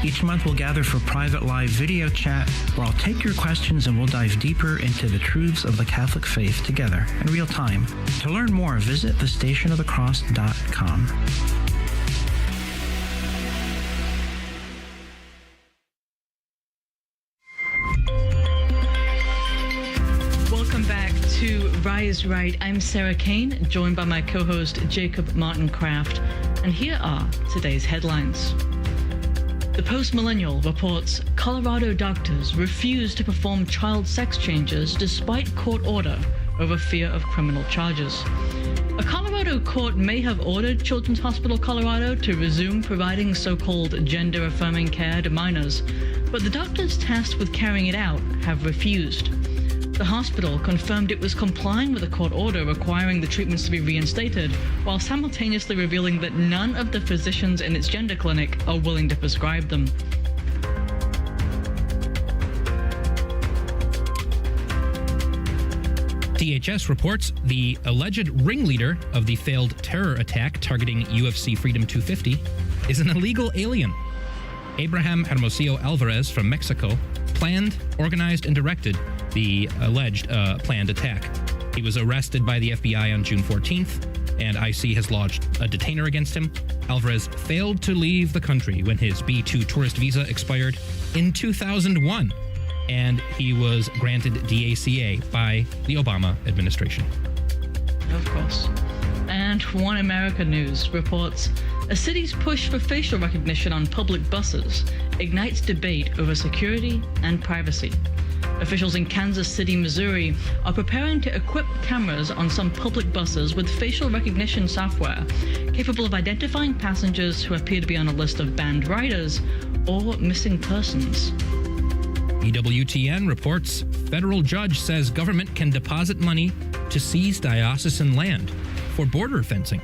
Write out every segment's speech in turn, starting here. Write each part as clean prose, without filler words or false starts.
Each month we'll gather for private live video chat where I'll take your questions and we'll dive deeper into the truths of the Catholic faith together in real time. To learn more, visit thestationofthecross.com. Welcome back to Rise Right. I'm Sarah Kane, joined by my co-host Jacob Martin Kraft, and here are today's headlines. The Post-Millennial reports Colorado doctors refuse to perform child sex changes despite court order over fear of criminal charges. A Colorado court may have ordered Children's Hospital Colorado to resume providing so-called gender-affirming care to minors, but the doctors tasked with carrying it out have refused. The hospital confirmed it was complying with a court order requiring the treatments to be reinstated, while simultaneously revealing that none of the physicians in its gender clinic are willing to prescribe them. DHS reports the alleged ringleader of the failed terror attack targeting UFC Freedom 250 is an illegal alien. Abraham Hermosillo Alvarez from Mexico planned, organized, and directed the alleged planned attack. He was arrested by the FBI on June 14th, and IC has lodged a detainer against him. Alvarez failed to leave the country when his B-2 tourist visa expired in 2001, and he was granted DACA by the Obama administration. Of course. And One America News reports a city's push for facial recognition on public buses ignites debate over security and privacy. Officials in Kansas City, Missouri are preparing to equip cameras on some public buses with facial recognition software capable of identifying passengers who appear to be on a list of banned riders or missing persons. EWTN reports federal judge says government can deposit money to seize diocesan land for border fencing.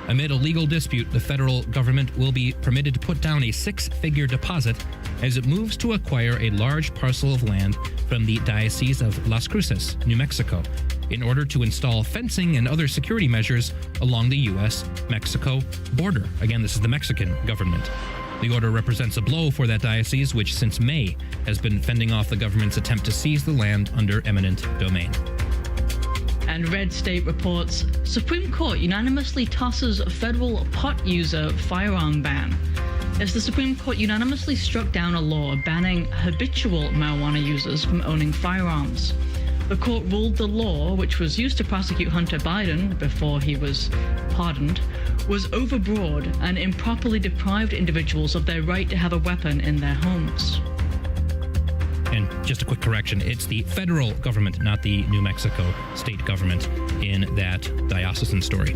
Amid a legal dispute, the federal government will be permitted to put down a six-figure deposit as it moves to acquire a large parcel of land from the Diocese of Las Cruces, New Mexico, in order to install fencing and other security measures along the U.S.-Mexico border. Again, this is the Mexican government. The order represents a blow for that diocese, which since May has been fending off the government's attempt to seize the land under eminent domain. And Red State reports Supreme Court unanimously tosses federal pot user firearm ban as the Supreme Court unanimously struck down a law banning habitual marijuana users from owning firearms. The court ruled the law, which was used to prosecute Hunter Biden before he was pardoned, was overbroad and improperly deprived individuals of their right to have a weapon in their homes. And just a quick correction, it's the federal government, not the New Mexico state government in that diocesan story.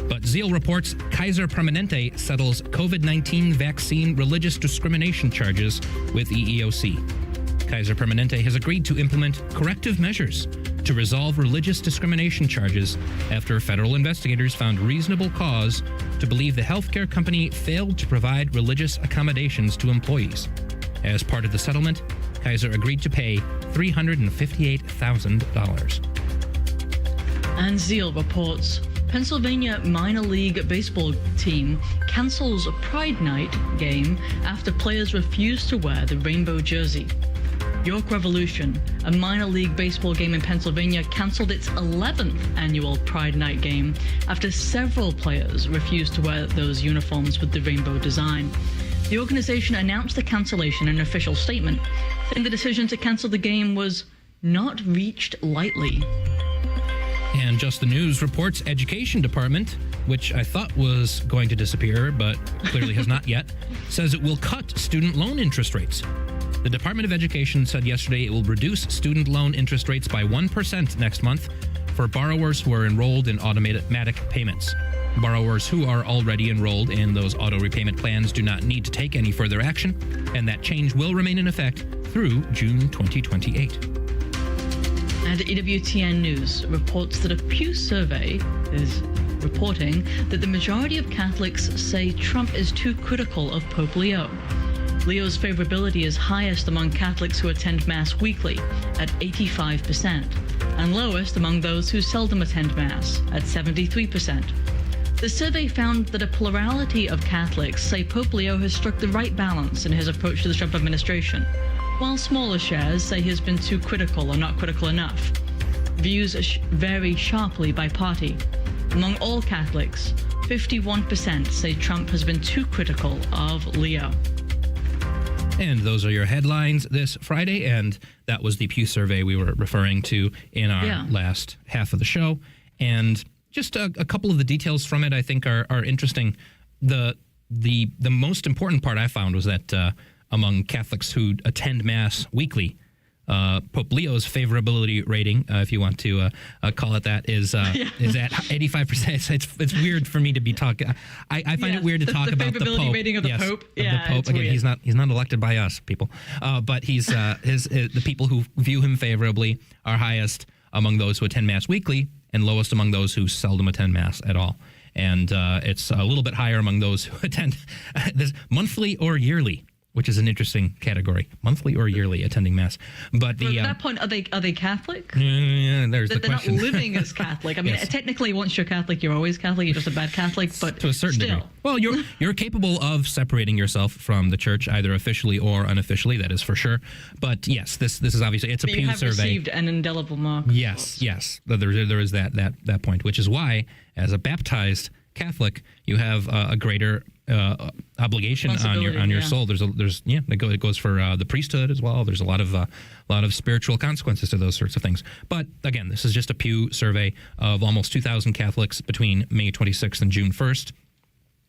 But Zeal reports Kaiser Permanente settles COVID-19 vaccine religious discrimination charges with EEOC. Kaiser Permanente has agreed to implement corrective measures to resolve religious discrimination charges after federal investigators found reasonable cause to believe the healthcare company failed to provide religious accommodations to employees. As part of the settlement, Kaiser agreed to pay $358,000. And Zeal reports Pennsylvania minor league baseball team cancels a Pride Night game after players refused to wear the rainbow jersey. York Revolution, a minor league baseball game in Pennsylvania, canceled its 11th annual Pride Night game after several players refused to wear those uniforms with the rainbow design. The organization announced the cancellation in an official statement, saying the decision to cancel the game was not reached lightly. And Just the News reports Education Department, which I thought was going to disappear, but clearly has not yet, says it will cut student loan interest rates. The Department of Education said yesterday it will reduce student loan interest rates by 1% next month for borrowers who are enrolled in automatic payments. Borrowers who are already enrolled in those auto repayment plans do not need to take any further action, and that change will remain in effect through June 2028. And EWTN News reports that a Pew survey is reporting that the majority of Catholics say Trump is too critical of Pope Leo. Leo's favorability is highest among Catholics who attend Mass weekly at 85%, and lowest among those who seldom attend Mass at 73%. The survey found that a plurality of Catholics say Pope Leo has struck the right balance in his approach to the Trump administration, while smaller shares say he has been too critical or not critical enough. Views vary sharply by party. Among all Catholics, 51% say Trump has been too critical of Leo. And those are your headlines this Friday, and that was the Pew survey we were referring to in our last half of the show. And just a couple of the details from it I think are interesting. The most important part I found was that among Catholics who attend Mass weekly, Pope Leo's favorability rating, if you want to call it that, is at 85%. It's weird for me to be talking. I find it weird to talk about the Pope. The favorability rating of the Pope. Yeah, the Pope. Again, weird. he's not elected by us, people. But he's the people who view him favorably are highest among those who attend Mass weekly and lowest among those who seldom attend Mass at all. And it's a little bit higher among those who attend this monthly or yearly, which is an interesting category, monthly or yearly attending Mass. But at that point, are they Catholic? Yeah, there's the question. They're not living as Catholic. I mean, technically, once you're Catholic, you're always Catholic. You're just a bad Catholic, but to a certain still. degree. Well, you're capable of separating yourself from the church, either officially or unofficially. That is for sure. But yes, this is obviously it's a Pew survey. You have received an indelible mark. Yes. There is that point, which is why, as a baptized Catholic, you have a greater obligation on your soul. It goes for the priesthood as well. There's a lot of spiritual consequences to those sorts of things. But again, this is just a Pew survey of almost 2,000 Catholics between May 26th and June 1st.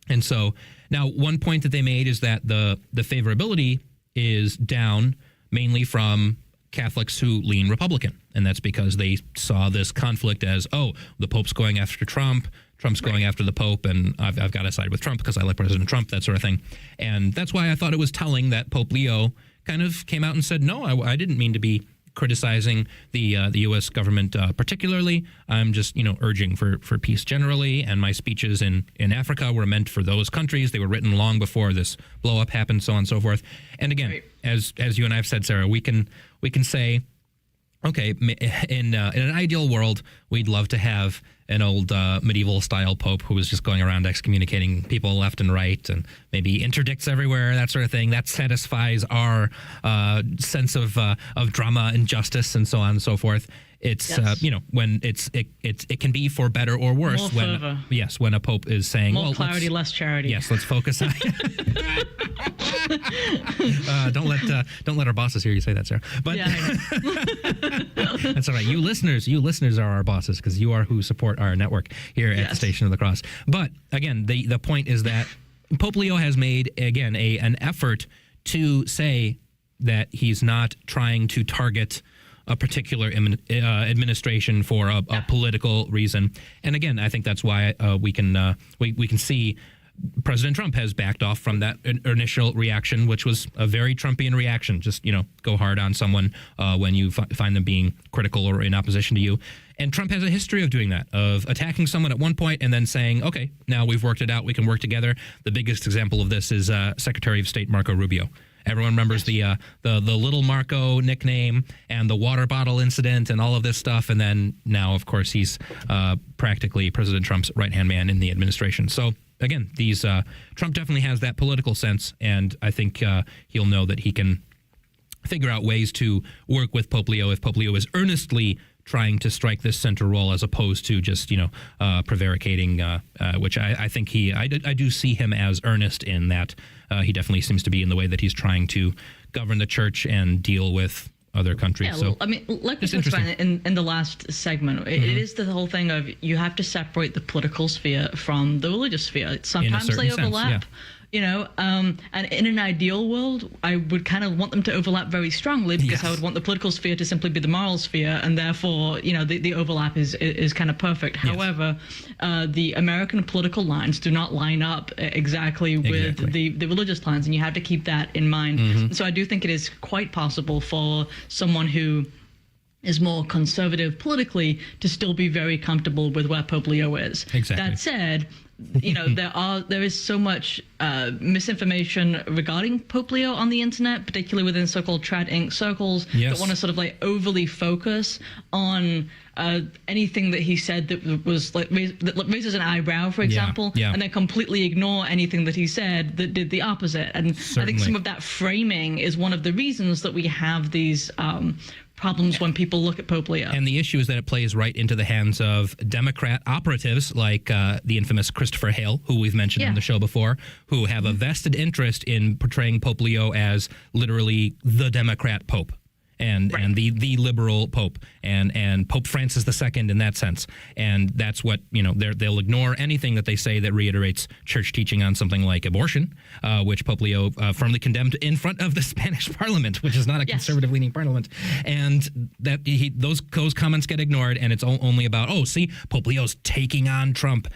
And so now one point that they made is that the favorability is down mainly from Catholics who lean Republican. And that's because they saw this conflict as, the Pope's going after Trump's going after the Pope, and I've got to side with Trump because I like President Trump, that sort of thing. And that's why I thought it was telling that Pope Leo kind of came out and said, no, I didn't mean to be criticizing the U.S. government particularly. I'm just, urging for peace generally, and my speeches in Africa were meant for those countries. They were written long before this blow-up happened, so on and so forth. And again, as you and I have said, Sarah, we can say, okay, in an ideal world, we'd love to have an old medieval-style pope who was just going around excommunicating people left and right and maybe interdicts everywhere, that sort of thing. That satisfies our sense of drama and justice and so on and so forth. It's when it can be for better or worse when a pope is saying more clarity, less charity. Yes, let's focus on. Don't let our bosses hear you say that, Sarah. But that's all right. You listeners are our bosses because you are who support our network here at the Station of the Cross. But again, the point is that Pope Leo has made again an effort to say that he's not trying to target a particular administration for a political reason. And again, I think that's why we can see President Trump has backed off from that initial reaction, which was a very Trumpian reaction. Just, go hard on someone when you find them being critical or in opposition to you. And Trump has a history of doing that, of attacking someone at one point and then saying, okay, now we've worked it out, we can work together. The biggest example of this is Secretary of State Marco Rubio. Everyone remembers the little Marco nickname and the water bottle incident and all of this stuff. And then now, of course, he's practically President Trump's right-hand man in the administration. So again, Trump definitely has that political sense, and I think he'll know that he can figure out ways to work with Pope Leo if Pope Leo is earnestly trying to strike this center role as opposed to just, prevaricating, which I think I do see him as earnest in that. He definitely seems to be in the way that he's trying to govern the church and deal with other countries. Yeah, well, like we touched on in the last segment, it is the whole thing of you have to separate the political sphere from the religious sphere. Sometimes they overlap. And in an ideal world, I would kind of want them to overlap very strongly because I would want the political sphere to simply be the moral sphere, and therefore, the overlap is kind of perfect. Yes. However, the American political lines do not line up exactly with the religious lines, and you have to keep that in mind. Mm-hmm. So I do think it is quite possible for someone who is more conservative politically to still be very comfortable with where Pope Leo is. Exactly. That said, there is so much misinformation regarding Pope Leo on the internet, particularly within so-called trad Inc. circles that want to sort of like overly focus on anything that he said that was like that raises an eyebrow, for example, and then completely ignore anything that he said that did the opposite. And I think some of that framing is one of the reasons that we have these problems when people look at Pope Leo. And the issue is that it plays right into the hands of Democrat operatives like the infamous Christopher Hale, who we've mentioned on the show before, who have a vested interest in portraying Pope Leo as literally the Democrat Pope. And the liberal Pope and Pope Francis II in that sense. And that's what, they'll ignore anything that they say that reiterates church teaching on something like abortion, which Pope Leo firmly condemned in front of the Spanish Parliament, which is not a conservative-leaning parliament. And that those comments get ignored, and it's only about, Pope Leo's taking on Trump.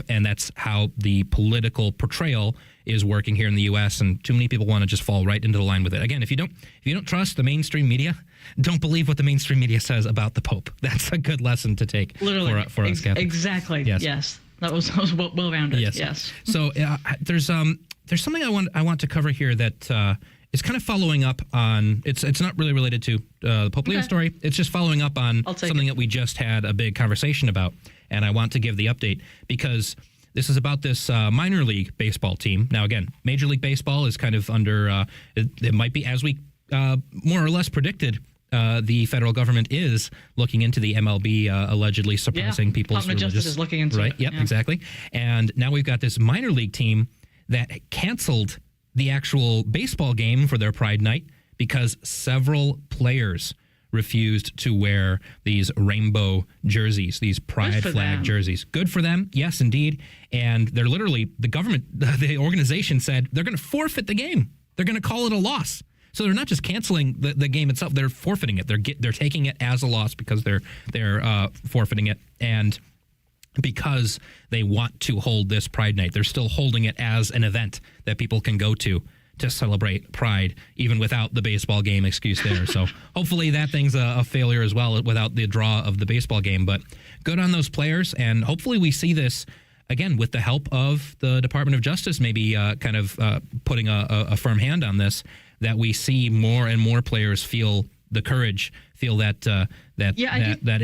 And that's how the political portrayal is working here in the U.S., and too many people want to just fall right into the line with it. Again, if you don't trust the mainstream media, don't believe what the mainstream media says about the Pope. That's a good lesson to take for us Catholics. Exactly. Yes. That was well-rounded. Yes. So there's something I want to cover here that is kind of following up on. It's not really related to the Pope Leo story. It's just following up on something that we just had a big conversation about, and I want to give the update because this is about this minor league baseball team. Now, again, Major League Baseball is kind of under, it might be, as we more or less predicted, the federal government is looking into the MLB allegedly suppressing people's religious... Department of Justice is looking into it. Yep, exactly. And now we've got this minor league team that canceled the actual baseball game for their Pride Night because several players refused to wear these rainbow jerseys, these pride flag jerseys. Good for them. Yes, indeed. And they're literally, the government, the organization said they're going to forfeit the game. They're going to call it a loss. So they're not just canceling the game itself. They're forfeiting it. They're taking it as a loss because they're forfeiting it. And because they want to hold this Pride Night, they're still holding it as an event that people can go to celebrate Pride, even without the baseball game excuse there. So hopefully that thing's a failure as well without the draw of the baseball game. But good on those players, and hopefully we see this, again, with the help of the Department of Justice, maybe kind of putting a firm hand on this, that we see more and more players feel the courage, feel that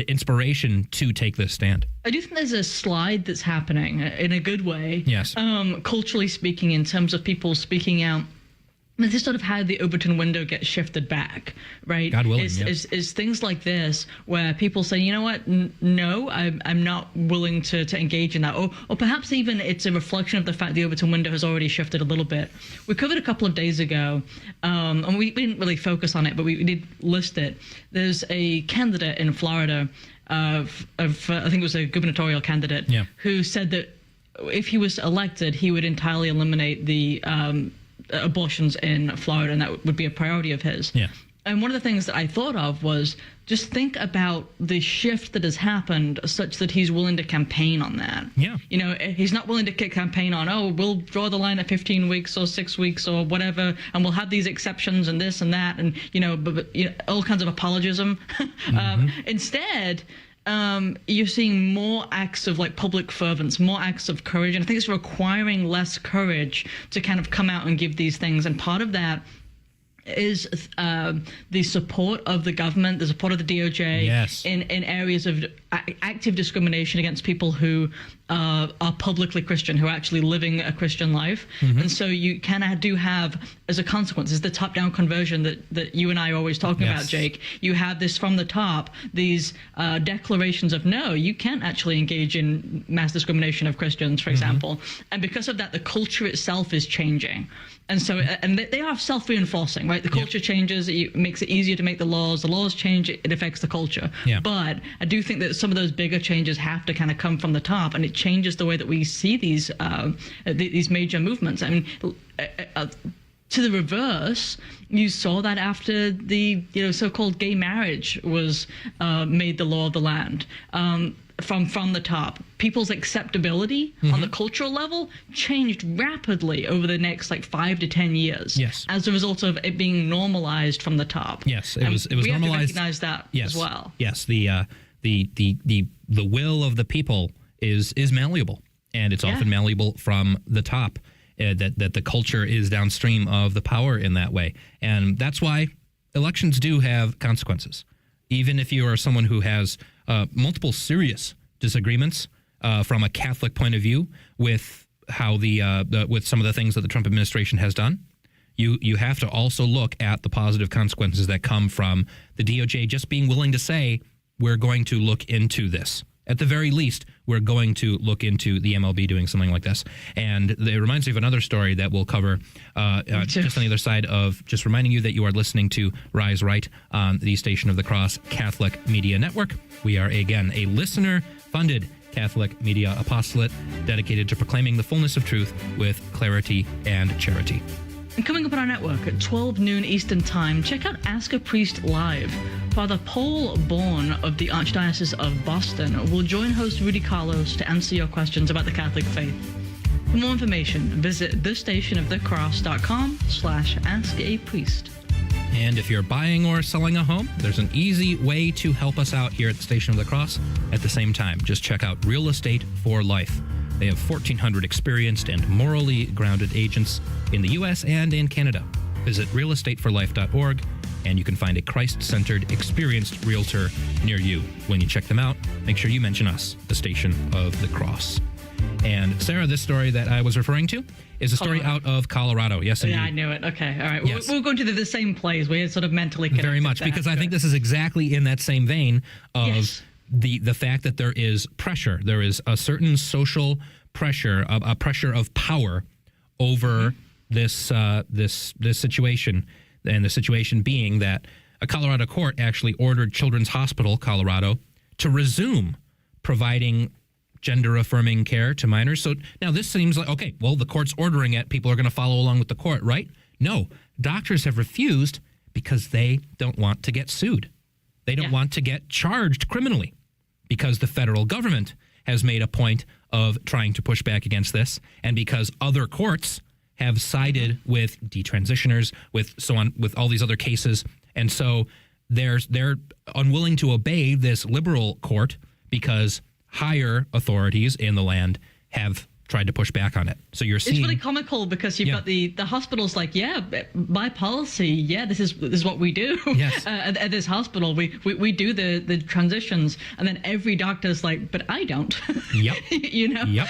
inspiration to take this stand. I do think there's a slide that's happening in a good way. Yes. Culturally speaking, in terms of people speaking out. This is sort of how the Overton window gets shifted back, right? God willing, is things like this where people say, you know what, no, I'm not willing to engage in that. Or perhaps even it's a reflection of the fact the Overton window has already shifted a little bit. We covered a couple of days ago, and we didn't really focus on it, but we did list it. There's a candidate in Florida, I think it was a gubernatorial candidate, who said that if he was elected, he would entirely eliminate the abortions in Florida, and that would be a priority of his. Yeah. And one of the things that I thought of was just think about the shift that has happened such that he's willing to campaign on that. Yeah. He's not willing to campaign on, we'll draw the line at 15 weeks or 6 weeks or whatever, and we'll have these exceptions and this and that, and, all kinds of apologism. Instead, you're seeing more acts of public fervence, more acts of courage. And I think it's requiring less courage to kind of come out and give these things. And part of that is the support of the government, the support of the DOJ in areas of active discrimination against people who are publicly Christian, who are actually living a Christian life. And so you kind of do have, as a consequence, is the top-down conversion that you and I are always talking about, Jake. You have this from the top, these declarations of, no, you can't actually engage in mass discrimination of Christians, for example. And because of that, the culture itself is changing. And so, and they are self-reinforcing, right? The culture changes, it makes it easier to make the laws change, it affects the culture. But I do think that some of those bigger changes have to kind of come from the top, and it changes the way that we see these major movements. I mean, to the reverse, you saw that after the so-called gay marriage was made the law of the land. From the top, people's acceptability on the cultural level changed rapidly over the next 5 to 10 years. As a result of it being normalized from the top. It was we normalized. We have to recognize that as well. The will of the people is malleable. and it's often malleable from the top. That the culture is downstream of the power in that way, and that's why elections do have consequences. Even if you are someone who has multiple serious disagreements from a Catholic point of view with how with some of the things that the Trump administration has done, you have to also look at the positive consequences that come from the DOJ just being willing to say, we're going to look into this. At the very least, we're going to look into the MLB doing something like this. And it reminds me of another story that we'll cover just on the other side of just reminding you that you are listening to Rise Right on the Station of the Cross Catholic Media Network. We are, again, a listener-funded Catholic media apostolate dedicated to proclaiming the fullness of truth with clarity and charity. And coming up on our network at 12 noon Eastern Time, check out Ask a Priest Live. Father Paul Bourne of the Archdiocese of Boston will join host Rudy Carlos to answer your questions about the Catholic faith. For more information, visit thestationofthecross.com/askapriest. And if you're buying or selling a home, there's an easy way to help us out here at the Station of the Cross at the same time. Just check out Real Estate for Life. They have 1,400 experienced and morally grounded agents in the U.S. and in Canada. Visit realestateforlife.org, and you can find a Christ-centered, experienced realtor near you. When you check them out, make sure you mention us, the Station of the Cross. And Sarah, this story that I was referring to is a story out of Colorado. Yes, indeed. Yeah, I knew it. Okay, all right. Yes. We're going to the same place. We're sort of mentally connected. Very much, because I think this is exactly in that same vein of the fact that there is pressure. There is a certain social pressure, a pressure of power over this situation, and the situation being that a Colorado court actually ordered Children's Hospital Colorado to resume providing gender-affirming care to minors. So now this seems like, okay, well, the court's ordering it. People are going to follow along with the court, right? No, doctors have refused because they don't want to get sued. They don't want to get charged criminally because the federal government has made a point of trying to push back against this, and because other courts have sided with detransitioners, with so on, with all these other cases, and so they're unwilling to obey this liberal court because higher authorities in the land have tried to push back on it. So you're seeing... It's really comical because you've got the hospitals like, by policy, this is what we do. Yes. At this hospital, we do the transitions, and then every doctor's like, but I don't. Yep. You know? Yep.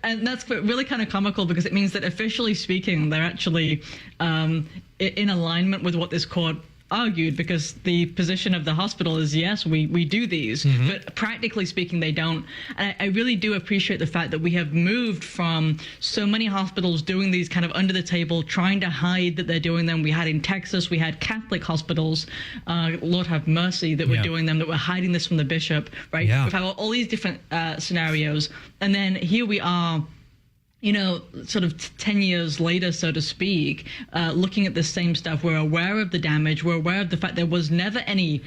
And that's really kind of comical because it means that officially speaking, they're actually in alignment with what this court argued, because the position of the hospital is, yes, we do these, but practically speaking, they don't. And I really do appreciate the fact that we have moved from so many hospitals doing these kind of under the table, trying to hide that they're doing them. We had in Texas, we had Catholic hospitals, Lord have mercy, that were doing them, that were hiding this from the bishop, right? Yeah. We've had all these different scenarios. And then here we are, you know, sort of 10 years later, so to speak, looking at the same stuff. We're aware of the damage. We're aware of the fact there was never any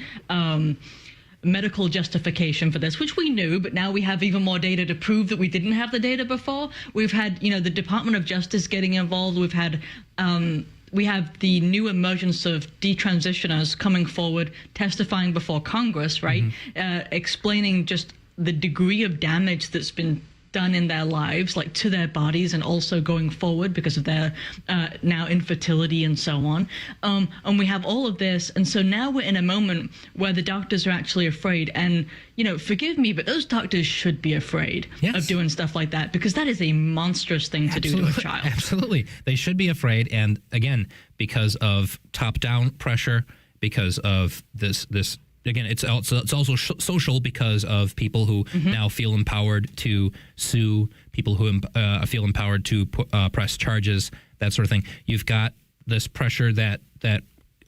medical justification for this, which we knew, but now we have even more data to prove that we didn't have the data before. We've had, you know, the Department of Justice getting involved. We've had... we have the new emergence of detransitioners coming forward, testifying before Congress, right? Explaining just the degree of damage that's been done in their lives, like to their bodies, and also going forward because of their now infertility and so on. And we have all of this. And so now we're in a moment where the doctors are actually afraid. And, you know, forgive me, but those doctors should be afraid of doing stuff like that, because that is a monstrous thing to do to a child. Absolutely. They should be afraid. And again, because of top-down pressure, because of this again, it's also social, because of people who now feel empowered to sue, people who feel empowered to press charges, that sort of thing. You've got this pressure that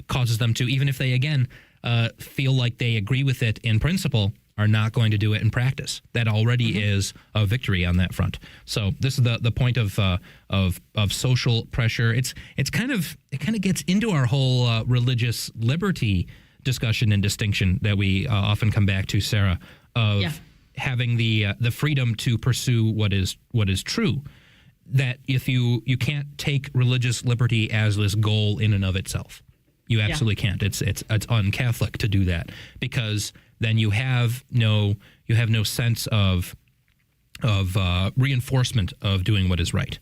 causes them to, even if they, again, feel like they agree with it in principle, are not going to do it in practice. That already is a victory on that front. So this is the point of social pressure. It kind of gets into our whole religious liberty discussion and distinction that we often come back to, Sarah, of having the freedom to pursue what is true. That if you can't take religious liberty as this goal in and of itself, you absolutely can't. It's un-Catholic to do that, because then you have no sense of reinforcement of doing what is right.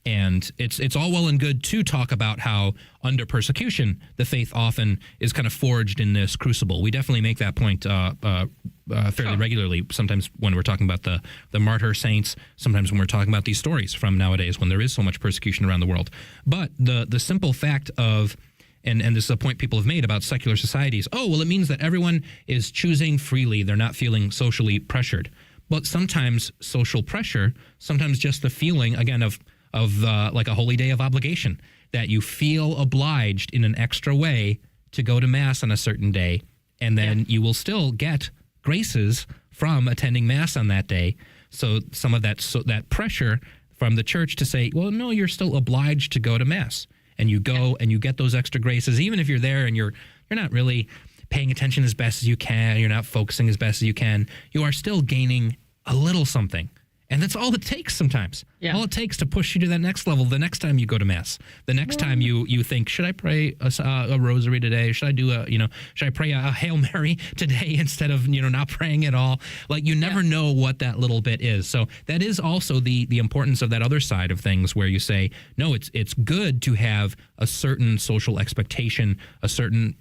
And it's all well and good to talk about how under persecution, the faith often is kind of forged in this crucible. We definitely make that point fairly regularly, sometimes when we're talking about the martyr saints, sometimes when we're talking about these stories from nowadays when there is so much persecution around the world. But the simple fact of, and this is a point people have made about secular societies, it means that everyone is choosing freely. They're not feeling socially pressured. But sometimes social pressure, sometimes just the feeling, again, of like a holy day of obligation, that you feel obliged in an extra way to go to Mass on a certain day, and then you will still get graces from attending Mass on that day. So some of that pressure from the church to say, well, no, you're still obliged to go to Mass, and you go and you get those extra graces, even if you're there and you're not really paying attention as best as you can, you're not focusing as best as you can, you are still gaining a little something. And that's all it takes sometimes. Yeah. All it takes to push you to that next level the next time you go to Mass. The next time you think, should I pray a rosary today? Should I do should I pray a Hail Mary today instead of, not praying at all? Like, you never know what that little bit is. So that is also the importance of that other side of things, where you say, no, it's good to have a certain social expectation, a certain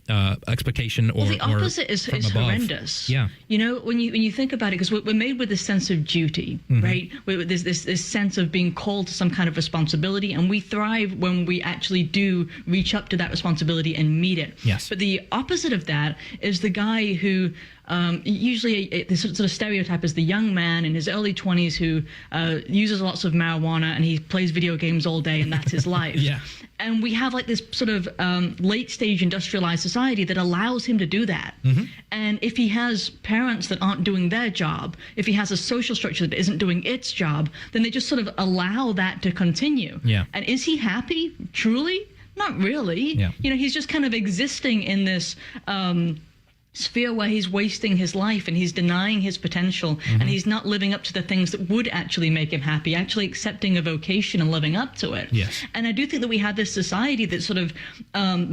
expectation, or the opposite is horrendous. Yeah. When you think about it, because we're made with a sense of duty, right? There's this sense of being called to some kind of responsibility, and we thrive when we actually do reach up to that responsibility and meet it. Yes. But the opposite of that is the guy who usually the sort of stereotype is the young man in his early 20s who uses lots of marijuana and he plays video games all day, and that's his life. Yeah. And we have like this sort of late stage industrialized society that allows him to do that. Mm-hmm. And if he has parents that aren't doing their job, if he has a social structure that isn't doing its job, then they just sort of allow that to continue. Yeah. And is he happy? Truly? Not really. Yeah. He's just kind of existing in this sphere where he's wasting his life and he's denying his potential, and he's not living up to the things that would actually make him happy, actually accepting a vocation and living up to it. Yes. And I do think that we have this society that sort of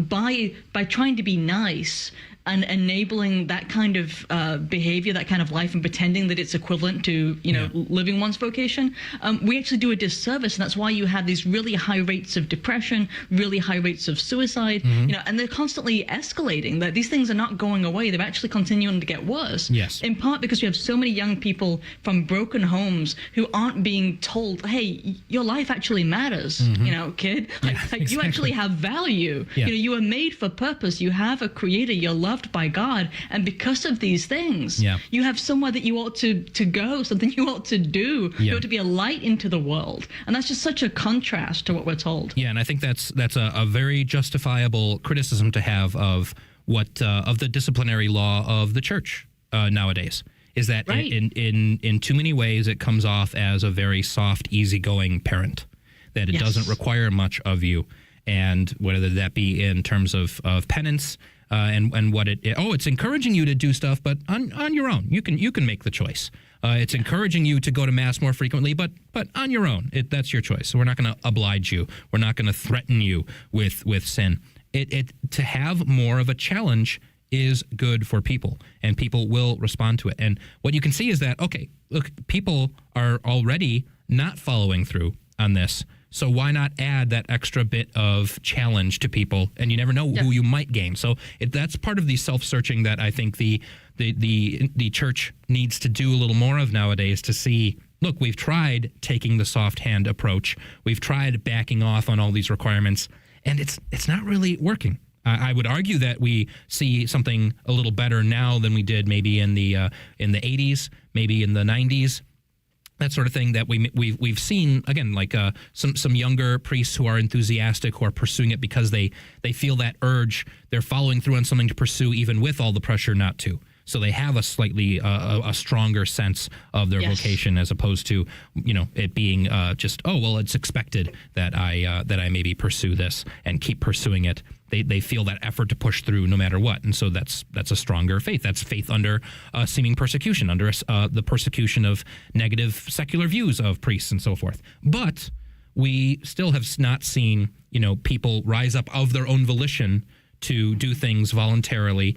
by trying to be nice and enabling that kind of behavior, that kind of life, and pretending that it's equivalent to, living one's vocation, we actually do a disservice. And that's why you have these really high rates of depression, really high rates of suicide, and they're constantly escalating. That these things are not going away. They're actually continuing to get worse. Yes. In part because we have so many young people from broken homes who aren't being told, hey, your life actually matters, kid. Exactly. You actually have value. Yeah. You were made for purpose. You have a creator. You're loved by God, and because of these things, you have somewhere that you ought to go, something you ought to do. You ought to be a light into the world, and that's just such a contrast to what we're told. Yeah, and I think that's a very justifiable criticism to have of what of the disciplinary law of the church nowadays. Is that in too many ways it comes off as a very soft, easygoing parent, that it doesn't require much of you, and whether that be in terms of penance. And what it's encouraging you to do stuff, but on your own. You can make the choice. It's encouraging you to go to Mass more frequently, but on your own. That's your choice. So we're not going to oblige you. We're not going to threaten you with sin. To have more of a challenge is good for people, and people will respond to it. And what you can see is that, okay, look, people are already not following through on this. So why not add that extra bit of challenge to people? And you never know who you might gain. So that's part of the self-searching that I think the church needs to do a little more of nowadays, to see, look, we've tried taking the soft hand approach. We've tried backing off on all these requirements, and it's not really working. I would argue that we see something a little better now than we did maybe in the 80s, maybe in the 90s. That sort of thing that we've seen, again, like some younger priests who are enthusiastic, who are pursuing it because they feel that urge. They're following through on something to pursue even with all the pressure not to. So they have a slightly a stronger sense of their vocation, as opposed to it being just, oh well, it's expected that I maybe pursue this and keep pursuing it. They feel that effort to push through no matter what, and so that's a stronger faith. That's faith under seeming persecution, under the persecution of negative secular views of priests and so forth. But we still have not seen people rise up of their own volition to do things voluntarily,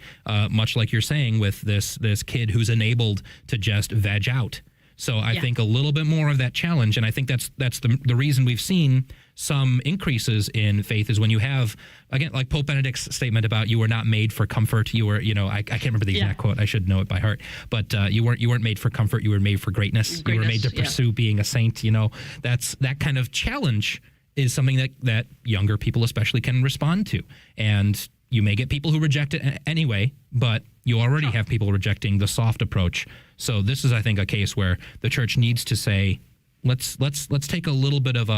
much like you're saying with this kid who's enabled to just veg out. So I think a little bit more of that challenge, and I think that's the reason we've seen some increases in faith is when you have, again, like Pope Benedict's statement about you were not made for comfort. You were, I can't remember the exact quote. I should know it by heart. But you weren't made for comfort. You were made for greatness. You were made to pursue being a saint. That's that kind of challenge is something that younger people especially can respond to. And you may get people who reject it anyway, but you already have people rejecting the soft approach. So this is, I think, a case where the church needs to say, let's take a little bit of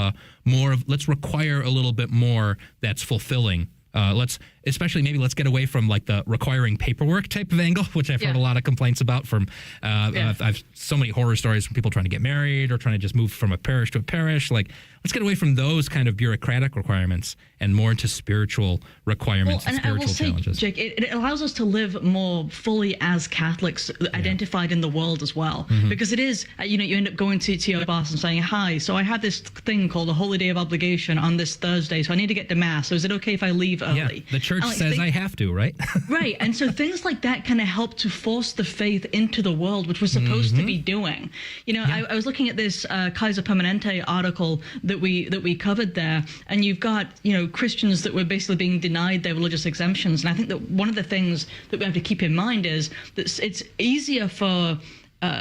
let's require a little bit more that's fulfilling. Let's get away from like the requiring paperwork type of angle, which I've heard a lot of complaints about from, I've so many horror stories from people trying to get married or trying to just move from a parish to a parish. Like, let's get away from those kind of bureaucratic requirements and more into spiritual requirements and spiritual challenges. Jake, it allows us to live more fully as Catholics, identified in the world as well. Because it is, you end up going to your boss and saying, hi, so I have this thing called a Holy Day of Obligation on this Thursday, so I need to get to Mass. So is it okay if I leave early? Yeah, the church says I have to, right? Right. And so things like that kind of help to force the faith into the world, which we're supposed to be doing. I was looking at this Kaiser Permanente article that we covered there, and you've got, Christians that were basically being denied their religious exemptions. And I think that one of the things that we have to keep in mind is that it's easier for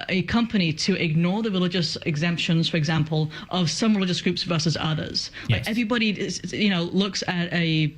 a company to ignore the religious exemptions, for example, of some religious groups versus others. Yes. Like everybody, looks at a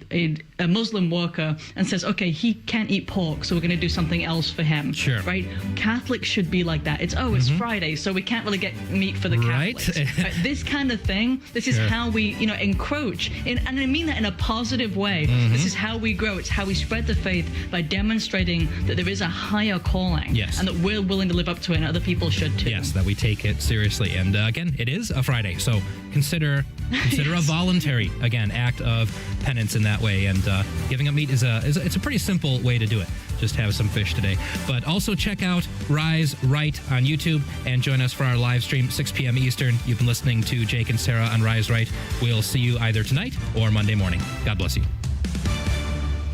Muslim worker and says, okay, he can't eat pork, so we're going to do something else for him. Sure. Right? Catholics should be like that. It's Friday, so we can't really get meat for the Catholics. Right? This kind of thing, this is how we, encroach. And I mean that in a positive way. This is how we grow. It's how we spread the faith by demonstrating that there is a higher calling. Yes. And that we're willing to live up to it, and other people should too. Yes, that we take it seriously. And again, it is a Friday, so consider a voluntary, again, act of penance in that way. And giving up meat is a pretty simple way to do it. Just have some fish today. But also check out Rise Right on YouTube and join us for our live stream, 6 p.m. Eastern. You've been listening to Jake and Sarah on Rise Right. We'll see you either tonight or Monday morning. God bless you.